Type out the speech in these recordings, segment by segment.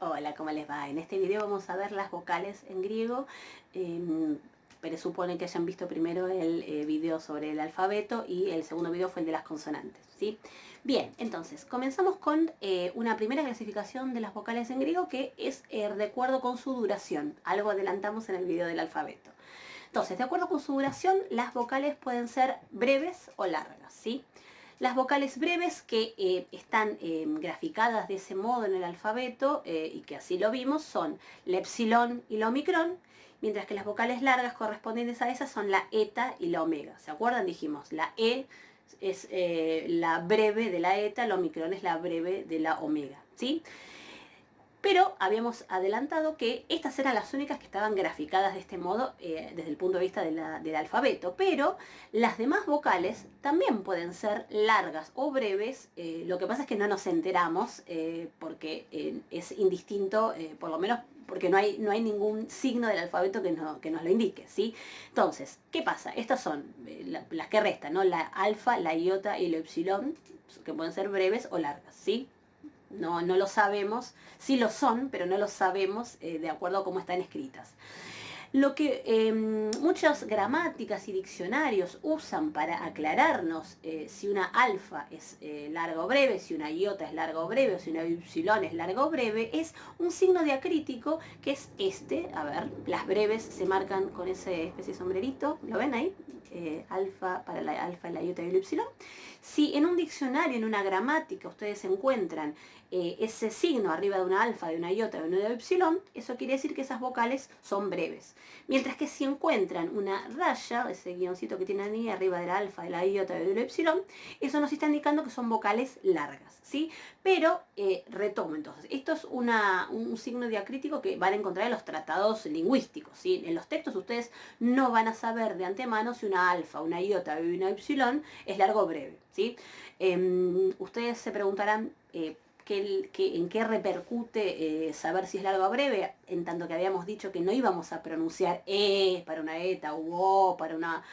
Hola, ¿cómo les va? En este video vamos a ver las vocales en griego. Pero supone que hayan visto primero el video sobre el alfabeto y el segundo video fue el de las consonantes, ¿sí? Bien, entonces comenzamos con una primera clasificación de las vocales en griego que es de acuerdo con su duración. Algo adelantamos en el video del alfabeto. Entonces, de acuerdo con su duración, las vocales pueden ser breves o largas, ¿sí? Las vocales breves que están graficadas de ese modo en el alfabeto y que así lo vimos son la epsilon y la omicron, mientras que las vocales largas correspondientes a esas son la eta y la omega. ¿Se acuerdan? Dijimos, la E es la breve de la eta, la omicron es la breve de la omega, ¿sí? Pero habíamos adelantado que estas eran las únicas que estaban graficadas de este modo desde el punto de vista del alfabeto. Pero las demás vocales también pueden ser largas o breves. Lo que pasa es que no nos enteramos porque es indistinto, por lo menos porque no hay ningún signo del alfabeto que nos lo indique, ¿sí? Entonces, ¿qué pasa? Estas son las que restan, ¿no? La alfa, la iota y la epsilon, que pueden ser breves o largas, ¿sí? No lo sabemos, sí lo son, pero no lo sabemos de acuerdo a cómo están escritas. Lo que muchas gramáticas y diccionarios usan para aclararnos si una alfa es larga o breve, si una iota es larga o breve, o si una epsilon es larga o breve, es un signo diacrítico que es este. A ver, las breves se marcan con ese especie de sombrerito, ¿lo ven ahí? Alfa para la alfa, la iota y el epsilon. Si en un diccionario, en una gramática, ustedes encuentran ese signo arriba de una alfa, de una iota, de una epsilon, eso quiere decir que esas vocales son breves. Mientras que si encuentran una raya, ese guioncito que tienen ahí arriba de la alfa, de la iota, de la epsilon, eso nos está indicando que son vocales largas, ¿sí? Pero retomo entonces, esto es un signo diacrítico que van a encontrar en los tratados lingüísticos, ¿sí? En los textos ustedes no van a saber de antemano si una alfa, una iota y una epsilon es largo o breve, ¿sí? Ustedes se preguntarán en qué repercute saber si es largo o breve, en tanto que habíamos dicho que no íbamos a pronunciar E para una eta u O para una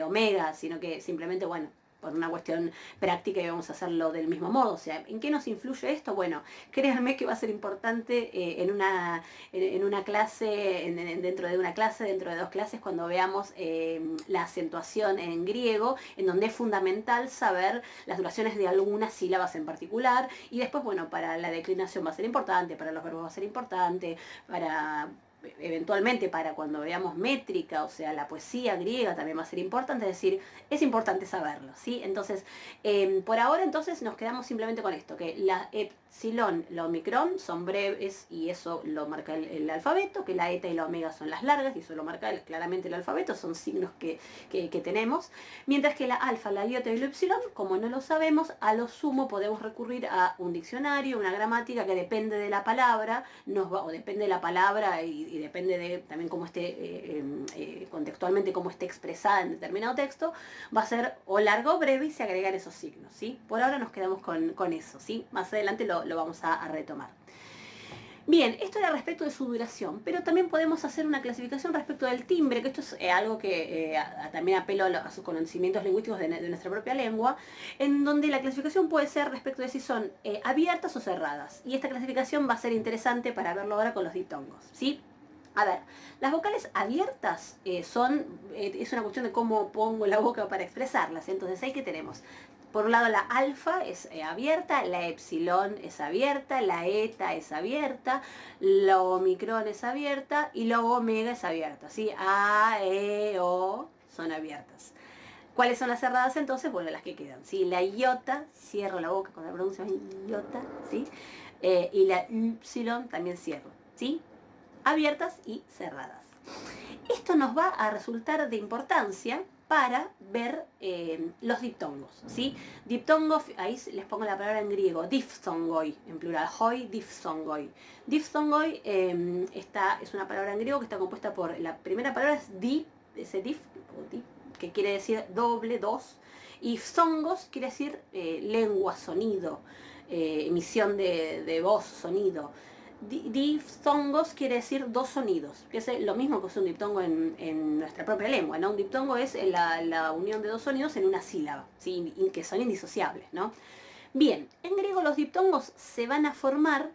omega, sino que simplemente, bueno, por una cuestión práctica íbamos a hacerlo del mismo modo. O sea, ¿en qué nos influye esto? Bueno, créanme que va a ser importante en una clase, dentro de una clase, dentro de dos clases, cuando veamos la acentuación en griego, en donde es fundamental saber las duraciones de algunas sílabas en particular, y después, bueno, para la declinación va a ser importante, para los verbos va a ser importante, eventualmente para cuando veamos métrica, o sea, la poesía griega también va a ser importante, es decir, es importante saberlo, ¿sí? Entonces, por ahora entonces nos quedamos simplemente con esto, que la epsilon, la omicron son breves y eso lo marca el alfabeto, que la eta y la omega son las largas y eso lo marca claramente el alfabeto, son signos que tenemos, mientras que la alfa, la iota y la epsilon, como no lo sabemos, a lo sumo podemos recurrir a un diccionario, una gramática que depende de la palabra, o depende de la palabra y depende de también cómo esté contextualmente cómo esté expresada en determinado texto, va a ser o largo o breve y se agregan esos signos, ¿sí? Por ahora nos quedamos con eso, ¿sí? Más adelante lo vamos a retomar. Bien, esto era respecto de su duración, pero también podemos hacer una clasificación respecto del timbre, que esto es algo que también apelo a sus conocimientos lingüísticos de nuestra propia lengua, en donde la clasificación puede ser respecto de si son abiertas o cerradas. Y esta clasificación va a ser interesante para verlo ahora con los diptongos, ¿sí? A ver, las vocales abiertas es una cuestión de cómo pongo la boca para expresarlas. Entonces, ahí que tenemos. Por un lado, la alfa es abierta, la epsilon es abierta, la eta es abierta, la omicron es abierta y la omega es abierta, ¿sí? A, E, O son abiertas. ¿Cuáles son las cerradas entonces? Bueno, las que quedan, ¿sí? La iota, cierro la boca cuando la pronuncio iota, ¿sí? Y la epsilon también cierro, ¿sí? Abiertas y cerradas. Esto nos va a resultar de importancia para ver los diptongos, ¿sí? Diptongos, ahí les pongo la palabra en griego, diphthongoi, en plural, hoi, diphthongoi. Diphthongoi es una palabra en griego que está compuesta por, la primera palabra es di, ese dip, que quiere decir doble, dos, y phthongos quiere decir lengua, sonido, emisión de voz, sonido. Difthongos quiere decir dos sonidos, que es lo mismo que es un diptongo en nuestra propia lengua, ¿no? Un diptongo es la unión de dos sonidos en una sílaba, ¿sí? Que son indisociables, ¿no? Bien, en griego los diptongos se van a formar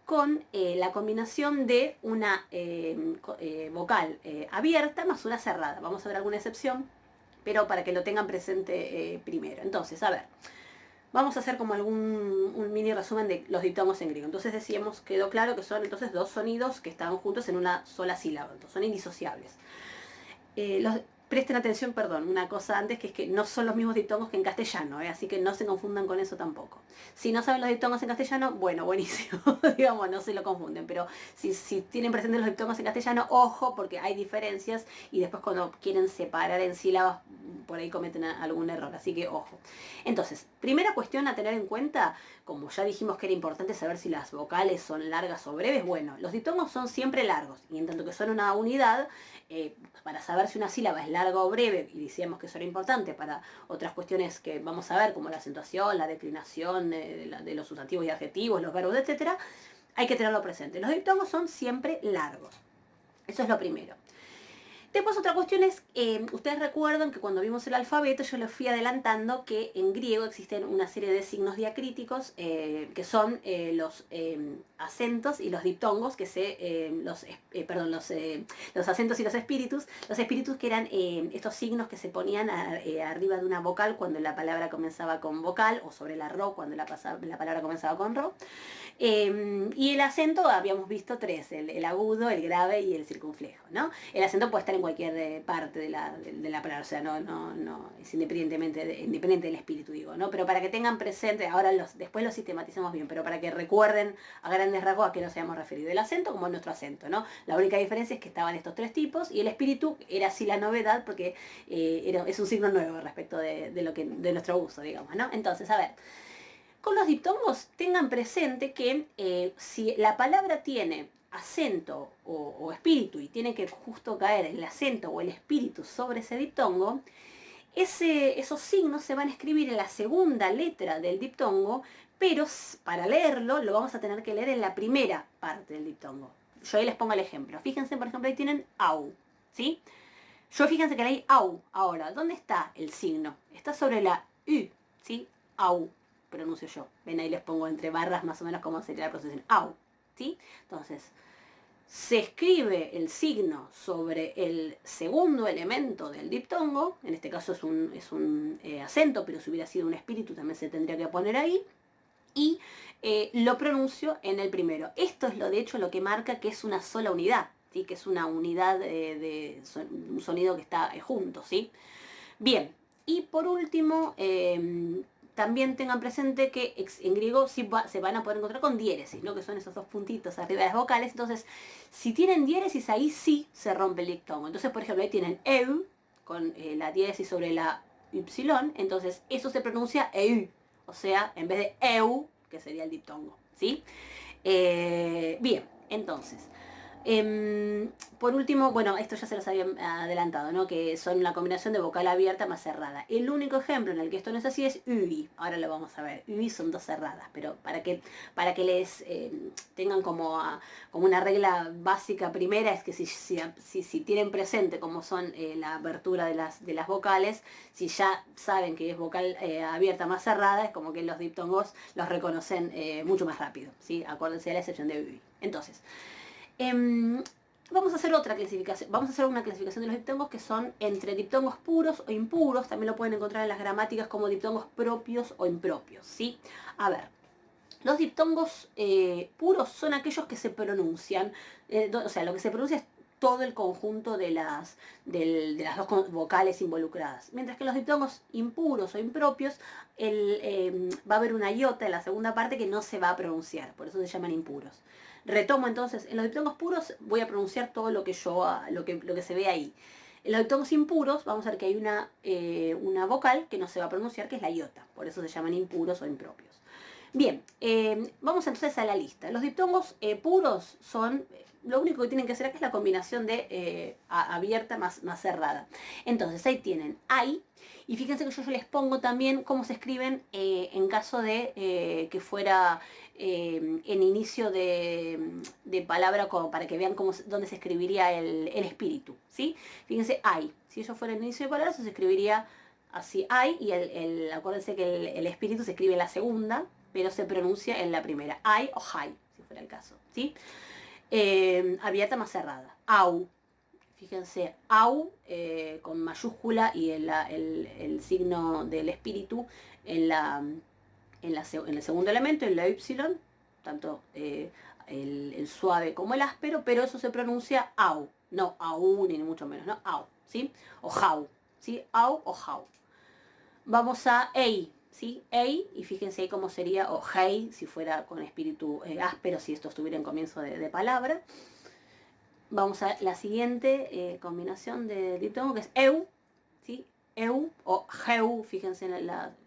con la combinación de una vocal abierta más una cerrada. Vamos a ver alguna excepción, pero para que lo tengan presente primero. Entonces, a ver, vamos a hacer como un mini resumen de los diptongos en griego. Entonces decíamos, quedó claro que son entonces dos sonidos que están juntos en una sola sílaba, entonces son indisociables. Presten atención, perdón, una cosa antes, que es que no son los mismos diptongos que en castellano, así que no se confundan con eso tampoco. Si no saben los diptongos en castellano, bueno, buenísimo, digamos, no se lo confunden, pero si tienen presentes los diptongos en castellano, ojo, porque hay diferencias y después cuando quieren separar en sílabas, por ahí cometen algún error, así que ojo. Entonces, primera cuestión a tener en cuenta, como ya dijimos que era importante saber si las vocales son largas o breves, bueno, los diptongos son siempre largos, y en tanto que son una unidad, para saber si una sílaba es larga o breve, y decíamos que eso era importante para otras cuestiones que vamos a ver, como la acentuación, la declinación de los sustantivos y adjetivos, los verbos, etc., hay que tenerlo presente. Los diptongos son siempre largos. Eso es lo primero. Después otra cuestión es, ustedes recuerdan que cuando vimos el alfabeto yo les fui adelantando que en griego existen una serie de signos diacríticos que son los acentos y los diptongos, que los acentos y los espíritus que eran estos signos que se ponían arriba de una vocal cuando la palabra comenzaba con vocal, o sobre la ro cuando la palabra comenzaba con ro. Y el acento habíamos visto tres, el agudo, el grave y el circunflejo, ¿no? El acento puede estar en cualquier parte de la palabra, o sea, no es independiente del espíritu, digo, ¿no? Pero para que tengan presente, ahora después lo sistematizamos bien, pero para que recuerden a grandes rasgos a qué nos habíamos referido. El acento como nuestro acento, ¿no? La única diferencia es que estaban estos tres tipos y el espíritu era así la novedad porque es un signo nuevo respecto de nuestro uso, digamos, ¿no? Entonces, a ver. Con los diptongos tengan presente que si la palabra tiene acento o espíritu y tiene que justo caer el acento o el espíritu sobre ese diptongo, esos signos se van a escribir en la segunda letra del diptongo, pero para leerlo lo vamos a tener que leer en la primera parte del diptongo. Yo ahí les pongo el ejemplo. Fíjense, por ejemplo, ahí tienen au, ¿sí? Yo fíjense que leí au. Ahora, ¿dónde está el signo? Está sobre la u, ¿sí? Au, pronuncio yo. Ven, ahí les pongo entre barras más o menos cómo sería la pronunciación. Au, ¿sí? Entonces, se escribe el signo sobre el segundo elemento del diptongo, en este caso es un acento, pero si hubiera sido un espíritu también se tendría que poner ahí, y lo pronuncio en el primero. Esto es de hecho lo que marca que es una sola unidad, ¿sí? Que es una unidad un sonido que está junto, ¿sí? Bien, y por último, también tengan presente que en griego se van a poder encontrar con diéresis, ¿no? Que son esos dos puntitos arriba de las vocales. Entonces, si tienen diéresis, ahí sí se rompe el diptongo. Entonces, por ejemplo, ahí tienen eu, con la diéresis sobre la y, entonces eso se pronuncia eu. O sea, en vez de eu, que sería el diptongo, ¿sí? Bien, entonces... por último, bueno, esto ya se los había adelantado, ¿no? Que son una combinación de vocal abierta más cerrada. El único ejemplo en el que esto no es así es UI. Ahora lo vamos a ver. UI son dos cerradas, pero para que les tengan como una regla básica primera es que si tienen presente cómo son la apertura de las vocales, si ya saben que es vocal abierta más cerrada, es como que los diptongos los reconocen mucho más rápido, ¿sí? Acuérdense de la excepción de UI. Entonces, vamos a hacer otra clasificación. Vamos a hacer una clasificación de los diptongos que son entre diptongos puros o impuros. También lo pueden encontrar en las gramáticas como diptongos propios o impropios, ¿sí? A ver, los diptongos puros son aquellos que se pronuncian, o sea, lo que se pronuncia es todo el conjunto de las dos vocales involucradas. Mientras que los diptongos impuros o impropios, va a haber una iota en la segunda parte que no se va a pronunciar, por eso se llaman impuros. Retomo entonces, en los diptongos puros voy a pronunciar todo lo que se ve ahí. En los diptongos impuros vamos a ver que hay una vocal que no se va a pronunciar, que es la iota, por eso se llaman impuros o impropios. Bien, vamos entonces a la lista. Los diptongos puros son, lo único que tienen que hacer acá es la combinación de abierta más cerrada. Entonces ahí tienen ay, y fíjense que yo les pongo también cómo se escriben en caso de que fuera en inicio de palabra, como para que vean dónde se escribiría el espíritu, ¿sí? Fíjense ay, si eso fuera en inicio de palabra, eso se escribiría así ay, y acuérdense que el espíritu se escribe en la segunda, pero se pronuncia en la primera, ay o hi, si fuera el caso, ¿sí? Abierta más cerrada. Au. Fíjense, au con mayúscula y el signo del espíritu en el segundo elemento, en la y, tanto el suave como el áspero, pero eso se pronuncia au, no au ni mucho menos, no au, ¿sí? O jau, ¿sí? Au o jau. Vamos a ei, ¿sí? Ei, y fíjense ahí cómo sería, o hei, si fuera con espíritu áspero, si esto estuviera en comienzo de palabra. Vamos a la siguiente combinación de diptongo, que es eu, ¿sí? Eu o heu, fíjense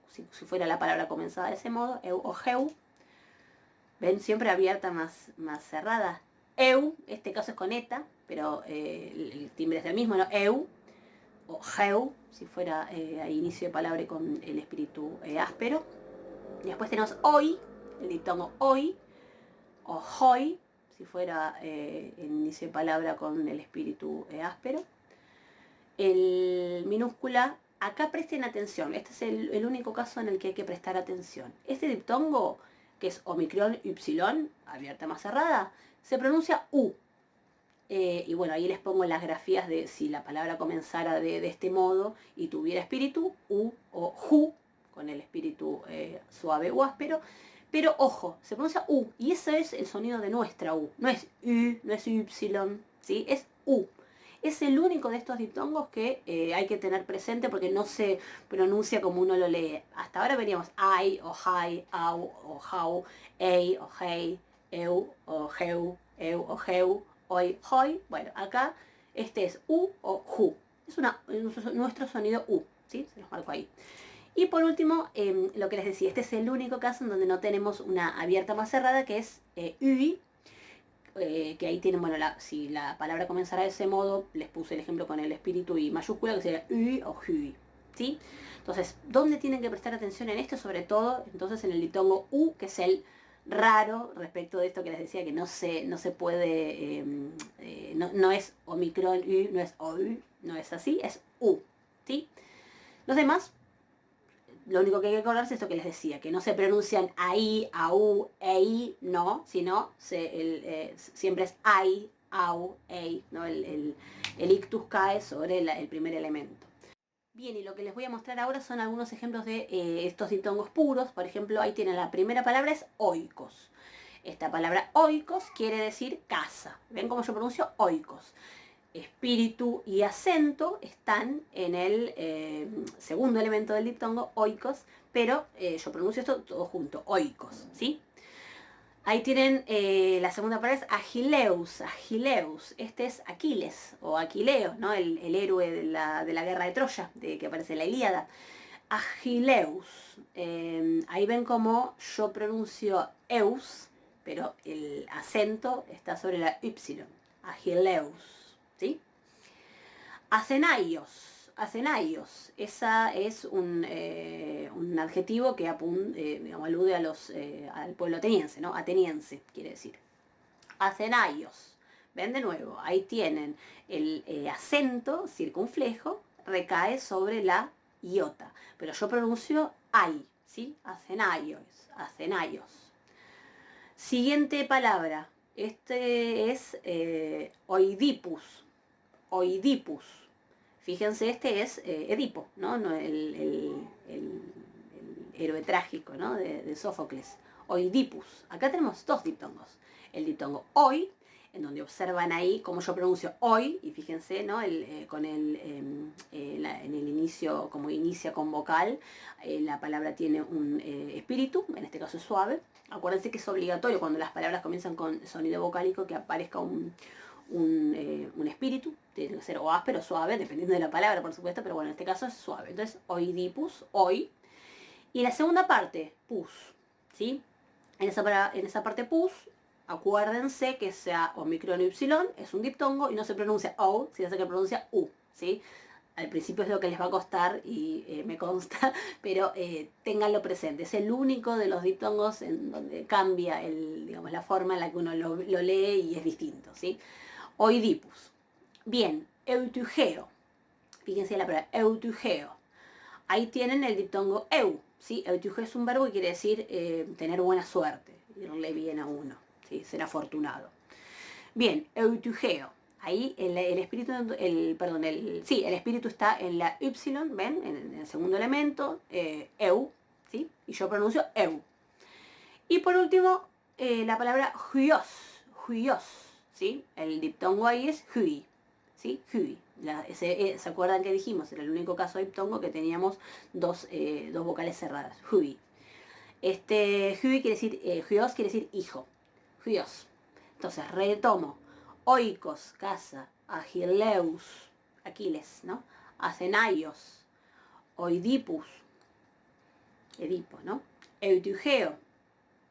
si fuera la palabra comenzada de ese modo, eu o heu. ¿Ven? Siempre abierta más cerrada. Eu, este caso es con eta, pero el timbre es el mismo, ¿no? Eu o heu, si fuera a inicio de palabra con el espíritu áspero. Y después tenemos hoy, el diptongo hoy, o hoi, si fuera el inicio de palabra con el espíritu áspero. El minúscula, acá presten atención, este es el único caso en el que hay que prestar atención. Este diptongo, que es omicron y, abierta más cerrada, se pronuncia u. Y bueno, ahí les pongo las grafías de si la palabra comenzara de este modo y tuviera espíritu, u o ju, con el espíritu suave o áspero. Pero ojo, se pronuncia u, y ese es el sonido de nuestra u. No es u, no es y, ¿sí? Es u. Es el único de estos diptongos que hay que tener presente porque no se pronuncia como uno lo lee. Hasta ahora veníamos ai o hai, au o jau, ei o hei, eu o heu, eu o heu, oi, hoi. Bueno, acá este es u o ju. Es nuestro sonido u, ¿sí? Se los marco ahí. Y por último, lo que les decía, este es el único caso en donde no tenemos una abierta más cerrada, que es ui, que ahí tienen, bueno, si la palabra comenzara de ese modo, les puse el ejemplo con el espíritu y mayúscula, que sería ui o hui, ¿sí? Entonces, ¿dónde tienen que prestar atención en esto? Sobre todo, entonces, en el diptongo u, que es el raro respecto de esto que les decía, que no se puede, no es omicron u, no es oi, no es así, es u, ¿sí? Los demás, lo único que hay que acordarse es esto que les decía, que no se pronuncian ahí, au, ei, no, sino siempre es ai, au, ei, ¿no? El ictus cae sobre el primer elemento. Bien, y lo que les voy a mostrar ahora son algunos ejemplos de estos diptongos puros. Por ejemplo, ahí tienen la primera palabra, es oikos. Esta palabra oikos quiere decir casa. ¿Ven cómo yo pronuncio? Oikos. Espíritu y acento están en el segundo elemento del diptongo, oikos, pero yo pronuncio esto todo junto, oikos, ¿sí? Ahí tienen la segunda palabra, es agileus, agileus. Este es Aquiles, o Aquileo, ¿no? El héroe de la guerra de Troya, que aparece en la Ilíada. Agileus. Ahí ven cómo yo pronuncio eus, pero el acento está sobre la y. Agileus. ¿Sí? Acenaios. Acenaios. Esa es un adjetivo que digamos, alude al pueblo ateniense, ¿no? Ateniense, quiere decir. Acenaios. Ven de nuevo, ahí tienen el acento circunflejo, recae sobre la iota. Pero yo pronuncio ai, ¿sí? Acenaios. Acenaios. Siguiente palabra. Este es oidipus. Oidipus. Fíjense, este es Edipo, ¿no? El héroe trágico, ¿no? de Sófocles. Oidipus. Acá tenemos dos diptongos. El diptongo oi, en donde observan ahí cómo yo pronuncio hoy, y fíjense, ¿no? En el inicio, como inicia con vocal, la palabra tiene un espíritu, en este caso es suave. Acuérdense que es obligatorio cuando las palabras comienzan con sonido vocálico que aparezca un espíritu, tiene que ser o áspero o suave, dependiendo de la palabra, por supuesto, pero bueno, en este caso es suave. Entonces, oidipus, hoy. Y la segunda parte, pus, ¿sí? En esa parte pus, acuérdense que sea omicron y es un diptongo y no se pronuncia o, sino que se pronuncia u, ¿sí? Al principio es lo que les va a costar y me consta, pero ténganlo presente. Es el único de los diptongos en donde cambia digamos, la forma en la que uno lo lee y es distinto, ¿sí? Oidipus. Bien, eutugeo. Fíjense la palabra eutugeo. Ahí tienen el diptongo eu, ¿sí? Eutugeo es un verbo que quiere decir tener buena suerte, irle bien a uno, ¿sí? Ser afortunado. Bien, eutugeo. Ahí el espíritu, el espíritu está en la Y, ¿ven? En el segundo elemento, eu, ¿sí? Y yo pronuncio eu. Y por último, la palabra huios, ¿sí? El diptongo ahí es hui, ¿sí? Hui. ¿Se acuerdan que dijimos? Era el único caso de diptongo que teníamos dos vocales cerradas, hui. Hui quiere decir, huios quiere decir hijo, huios. Entonces, retomo. Oikos, casa, Agileus, Aquiles, ¿no? Acenaios, Oidipus, Edipo, ¿no? Eutugeo,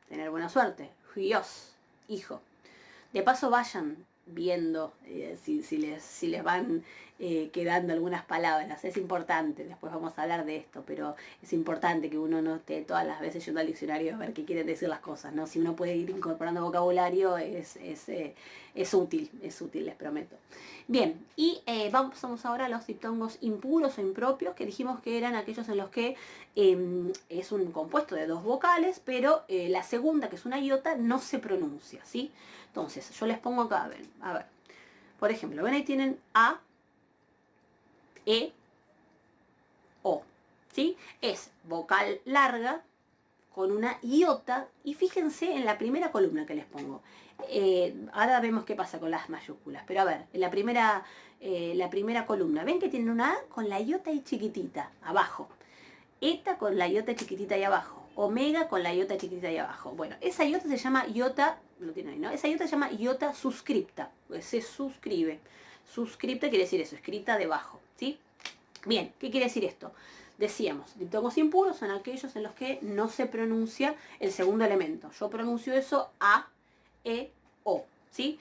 tener buena suerte, Huios, hijo. De paso vayan viendo si les van quedando algunas palabras. Es importante, después vamos a hablar de esto, pero es importante que uno no esté todas las veces yendo al diccionario a ver qué quieren decir las cosas, ¿no? Si uno puede ir incorporando vocabulario es útil, les prometo. Bien, y vamos ahora a los diptongos impuros o impropios, que dijimos que eran aquellos en los que es un compuesto de dos vocales, pero la segunda, que es una iota, no se pronuncia, ¿sí? Entonces, yo les pongo acá, ven, a ver. Por ejemplo, ven ahí tienen A, E, O, ¿sí? Es vocal larga con una iota, y fíjense en la primera columna que les pongo. Ahora vemos qué pasa con las mayúsculas, pero a ver, en la primera columna, ven que tiene una A con la iota ahí chiquitita, abajo. Eta con la iota chiquitita ahí abajo. Omega con la iota chiquitita ahí abajo. Bueno, esa iota se llama iota, lo tiene ahí, ¿no? Esa iota se llama iota suscripta, pues se suscribe. Suscripta quiere decir eso, escrita debajo, ¿sí? Bien, ¿qué quiere decir esto? Decíamos, diptongos impuros son aquellos en los que no se pronuncia el segundo elemento. Yo pronuncio eso A, E, O, ¿sí?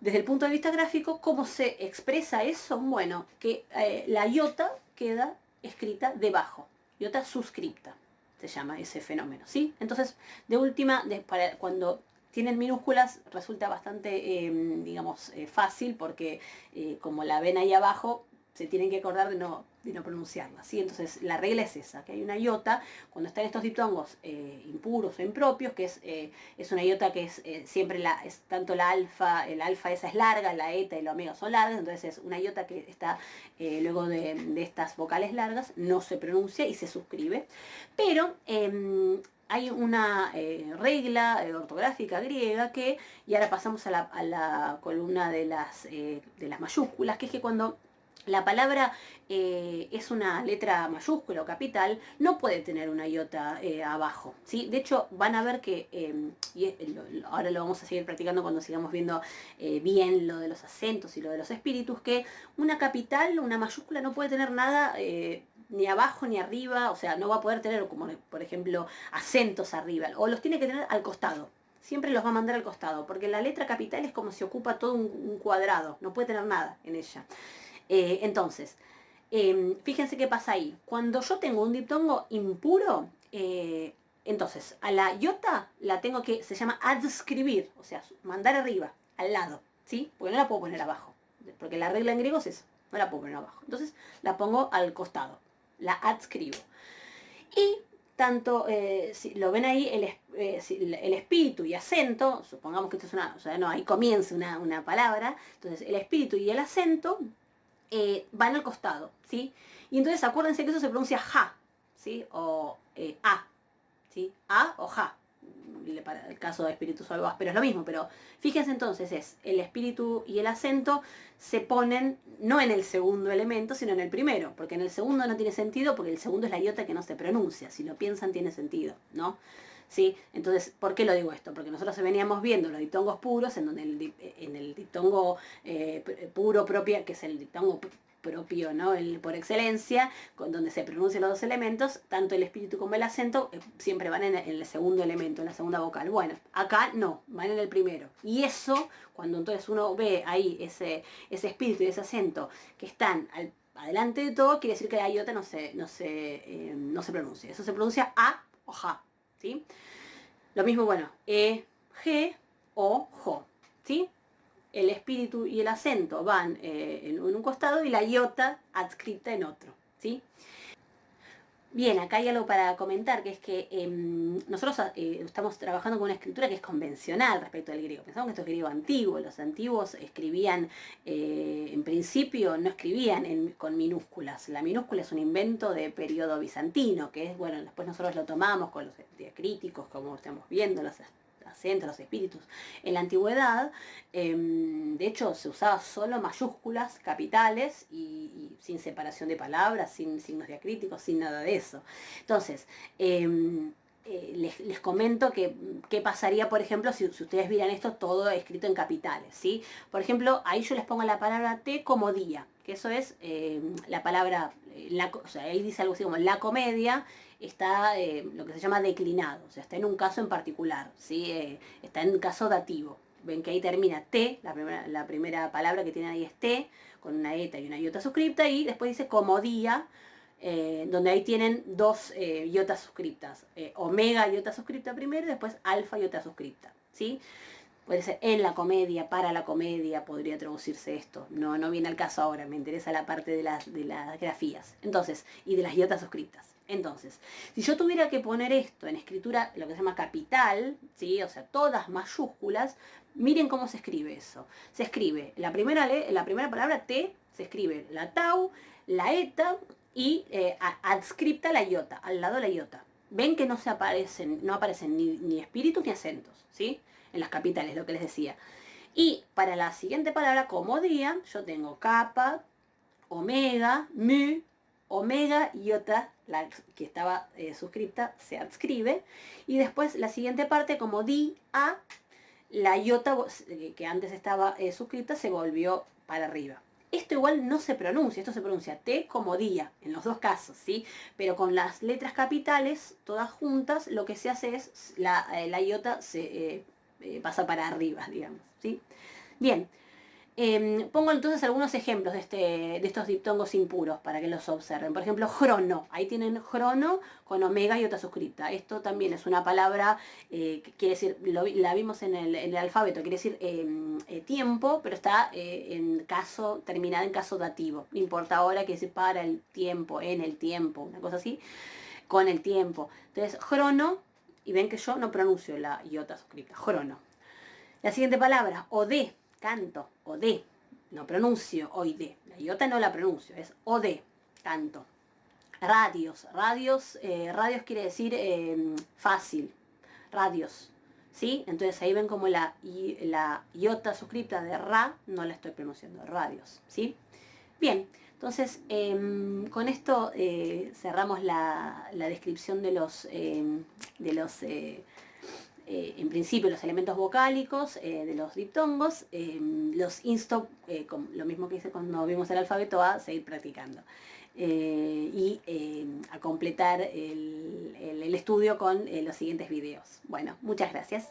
Desde el punto de vista gráfico, ¿cómo se expresa eso? Bueno, que la iota queda escrita debajo. Iota suscripta se llama ese fenómeno, ¿sí? Entonces, de última, cuando tienen minúsculas resulta bastante, digamos, fácil, porque como la ven ahí abajo, se tienen que acordar de no pronunciarla, ¿sí? Entonces, la regla es esa, que hay una iota, cuando están estos diptongos impuros o impropios, que es una iota que es siempre es tanto el alfa esa es larga, la eta y la omega son largas, entonces es una iota que está luego de estas vocales largas, no se pronuncia y se suscribe. Pero hay una regla ortográfica griega que, y ahora pasamos a la columna de las mayúsculas, que es que cuando la palabra es una letra mayúscula o capital, no puede tener una iota abajo, ¿sí? De hecho, van a ver que, ahora lo vamos a seguir practicando cuando sigamos viendo bien lo de los acentos y lo de los espíritus, que una capital, una mayúscula, no puede tener nada ni abajo ni arriba, o sea, no va a poder tener, como por ejemplo, acentos arriba, o los tiene que tener al costado. Siempre los va a mandar al costado, porque la letra capital es como si ocupa todo un cuadrado, no puede tener nada en ella. Entonces, fíjense qué pasa ahí. Cuando yo tengo un diptongo impuro, entonces a la iota la tengo que, se llama adscribir, o sea, mandar arriba, al lado, ¿sí? Porque no la puedo poner abajo, porque la regla en griego es eso, no la puedo poner abajo. Entonces la pongo al costado, la adscribo. Y tanto, si lo ven ahí, el espíritu y acento, supongamos que esto es o sea, no, ahí comienza una palabra, entonces el espíritu y el acento van al costado, ¿sí? Y entonces acuérdense que eso se pronuncia ja, ¿sí? O a, ¿sí? A o ja. Para el caso de espíritus o algo más, pero es lo mismo. Pero fíjense entonces, es el espíritu y el acento se ponen no en el segundo elemento, sino en el primero, porque en el segundo no tiene sentido, porque el segundo es la iota que no se pronuncia. Si lo piensan, tiene sentido, ¿no? ¿Sí? Entonces, ¿por qué lo digo esto? Porque nosotros veníamos viendo los diptongos puros, en donde en el diptongo puro propio, que es el diptongo propio, ¿no? Por excelencia, con donde se pronuncian los dos elementos, tanto el espíritu como el acento siempre van en el segundo elemento, en la segunda vocal. Bueno, acá no, van en el primero. Y eso, cuando entonces uno ve ahí ese espíritu y ese acento que están adelante de todo, quiere decir que la iota no se pronuncia. Eso se pronuncia a o ja, ¿sí? Lo mismo, bueno, G o jo, ¿sí? El espíritu y el acento van en un costado y la iota adscrita en otro, ¿sí? Bien, acá hay algo para comentar, que es que nosotros estamos trabajando con una escritura que es convencional respecto al griego. Pensamos que esto es griego antiguo. Los antiguos escribían, en principio no escribían con minúsculas. La minúscula es un invento de periodo bizantino, que es, bueno, después nosotros lo tomamos con los diacríticos, como estamos viendo, los acentos, los espíritus. En la antigüedad, de hecho, se usaba solo mayúsculas, capitales y sin separación de palabras, sin signos diacríticos, sin nada de eso. Entonces, les comento que qué pasaría, por ejemplo, si ustedes vieran esto todo escrito en capitales, ¿sí? Por ejemplo, ahí yo les pongo la palabra té como día, que eso es la palabra, o sea, ahí dice algo así como la comedia está lo que se llama declinado, o sea, está en un caso en particular, ¿sí? Está en un caso dativo. Ven que ahí termina T, la primera palabra que tiene ahí es T, con una eta y una iota suscripta, y después dice como día, donde ahí tienen dos iotas suscriptas, omega iota suscripta primero y después alfa iota suscripta, ¿sí? Puede ser en la comedia, para la comedia, podría traducirse esto. No, no viene al caso ahora, me interesa la parte de las grafías. Entonces, y de las iotas suscriptas. Entonces, si yo tuviera que poner esto en escritura, lo que se llama capital, ¿sí? O sea, todas mayúsculas, miren cómo se escribe eso. Se escribe, la primera palabra T, se escribe la tau, la eta y adscripta la iota, al lado la iota. Ven que no aparecen ni espíritus ni acentos, ¿sí? En las capitales, lo que les decía. Y para la siguiente palabra, como día, yo tengo kappa, omega, mu, omega, iota, la que estaba suscripta, se adscribe. Y después la siguiente parte, como di, a, la iota que antes estaba suscripta se volvió para arriba. Esto igual no se pronuncia, esto se pronuncia T como día, en los dos casos, ¿sí? Pero con las letras capitales, todas juntas, lo que se hace es, la iota se pasa para arriba, digamos, ¿sí? Bien, pongo entonces algunos ejemplos de estos diptongos impuros para que los observen. Por ejemplo, crono. Ahí tienen crono con omega y otra suscripta. Esto también es una palabra que quiere decir, la vimos en el alfabeto, quiere decir tiempo, pero está terminada en caso dativo. No importa ahora, quiere decir para el tiempo, en el tiempo, una cosa así, con el tiempo. Entonces, crono, y ven que yo no pronuncio la iota suscripta, crono. La siguiente palabra, ode, canto, ode. No pronuncio oide. La iota no la pronuncio, es ode, canto. Radios. Radios quiere decir fácil. Radios. ¿Sí? Entonces ahí ven como la iota suscripta de ra no la estoy pronunciando. Radios. ¿Sí? Bien. Entonces, con esto cerramos la descripción de los en principio los elementos vocálicos de los diptongos, los insto, lo mismo que hice cuando vimos el alfabeto, a seguir practicando. Y a completar el estudio con los siguientes videos. Bueno, muchas gracias.